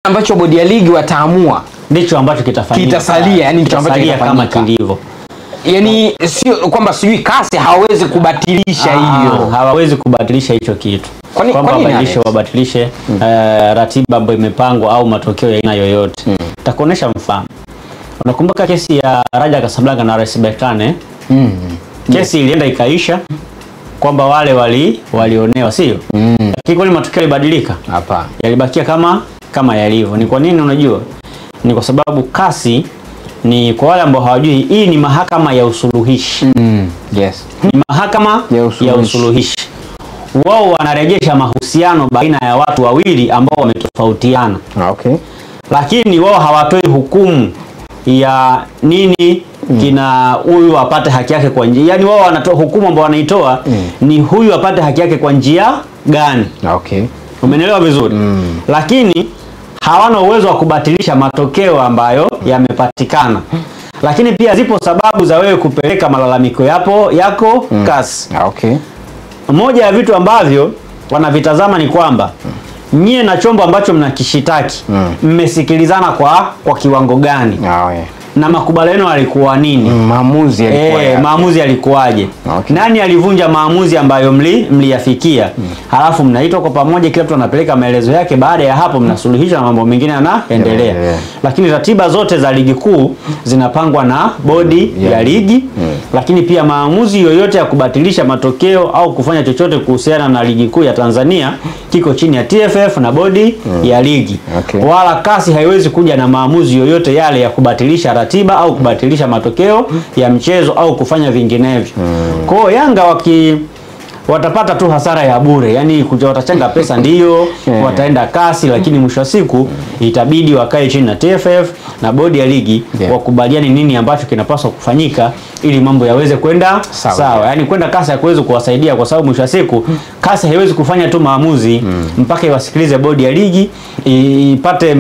ambacho bodi ya ligi wataamua ndicho ambacho kitafanyika, kitasalia, yani ndicho ambacho kitasalia kama kilivyo. Yani sio kwamba sijui kasi hawezi kubatilisha hiyo. Hawawezi kubatilisha hicho kitu. Kwamba wabatilishe ratiba ambayo imepangwa au matokeo ya aina yoyote. Nitakuonesha mfano. Unakumbuka kesi ya Raja Casablanca na RS Berkane? Kesi ilienda ikaisha kwamba wale walionewa, sio? Lakini kwani matokeo yalibadilika? Hapana. Yalibakia kama yalivyo. Ni kwa nini unajua? Ni kwa sababu kasi ni, kwa wale ambao hawajui, hii ni mahakama ya usuluhishi. Yes. Ni mahakama ya usuluhishi. Wao wanarejesha mahusiano baina ya watu wawili ambao wametofautiana. Okay. Lakini wao hawatoi hukumu ya nini kina huyu apate haki yake kwa njia. Yani wao wanatoa hukumu ambao wanaitoa ni huyu apate haki yake kwa njia gani. Okay. Umeelewa vizuri? Lakini hawana uwezo wa kubatilisha matokeo ambayo yamepatikana. Lakini pia zipo sababu za wewe kupeleka malalamiko yako kasi. Okay. Moja ya vitu ambavyo wanavitazama ni kwamba nyie na chombo ambacho mnakishitaki mmesikilizana kwa kiwango gani? Na makubaliano yalikuwa nini? Maamuzi yalikuwaje? Okay. Nani alivunja maamuzi ambayo mliyafikia? Halafu mnaitwa kwa pamoja, kila mtu anapeleka maelezo yake. Baada ya hapo mnasuluhisha na mambo mengine yanaendelea. Lakini ratiba zote za ligi kuu zinapangwa na bodi ya ligi. Lakini pia maamuzi yoyote ya kubatilisha matokeo au kufanya chochote kuhusiana na ligi kuu ya Tanzania kiko chini ya TFF na bodi ya ligi. Okay. Wala kasi haiwezi kuja na maamuzi yoyote yale ya kubatilisha ratiba au kubatilisha matokeo ya mchezo au kufanya vinginevyo. Kwa hiyo Yanga watapata tu hasara ya bure. Yani watachanga pesa ndiyo, wataenda kasi, lakini mwisho wa siku itabidi wakae chini na TFF na bodi ya ligi wakubaliane nini ambacho kinapaswa kufanyika ili mambo yaweze kwenda sawa. Yani kwenda kasi hakuwezi kuwasaidia, kwa sababu mwisho wa siku kasi haiwezi kufanya tu maamuzi mpaka iwasikilize bodi ya ligi, ipate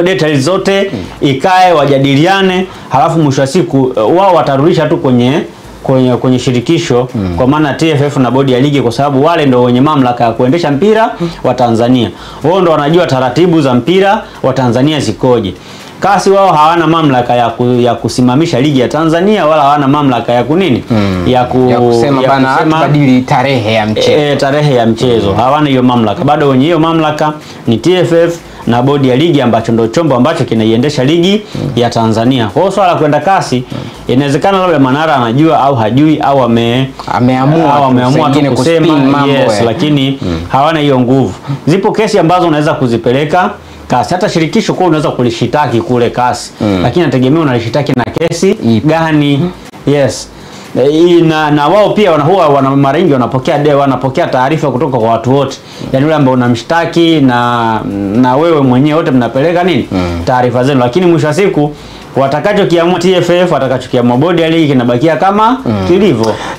details zote, ikae wajadiliane, halafu mwisho wa siku wao watarudisha tu kwenye shirikisho, kwa maana TFF na bodi ya ligi, kwa sababu wale ndio wenye mamlaka ya kuendesha mpira wa Tanzania. Wao ndio wanajua taratibu za mpira wa Tanzania zikoje. Kasi wao hawana mamlaka ya kusimamisha ligi ya Tanzania, wala hawana mamlaka ya kunini ya kusema bana tubadili tarehe ya mchezo. Tarehe ya mchezo hawana hiyo mamlaka. Bado wenye hiyo mamlaka ni TFF na bodi ya ligi, ambacho ndio chombo ambacho kinaiendesha ligi ya Tanzania. Kwa hiyo swala kwenda kasi, inawezekana labda Manara anajua au hajui au ameamua tu kusema lakini hawana hiyo nguvu. Zipo kesi ambazo unaweza kuzipeleka kasi, hata shirikisho kwa unaweza kulishitaki kule kasi, lakini nategemea unalishitaki na kesi gani. Yes. Na wao pia huwa mara nyingi wanapokea taarifa kutoka kwa watu wote. Yani yule ambaye unamshtaki na wewe mwenyewe wote mnapeleka nini? Taarifa zenu. Lakini mwisho wa siku watakachokiamua TFF, watakachokiamua bodi ya ligi kinabakia kama kilivyo.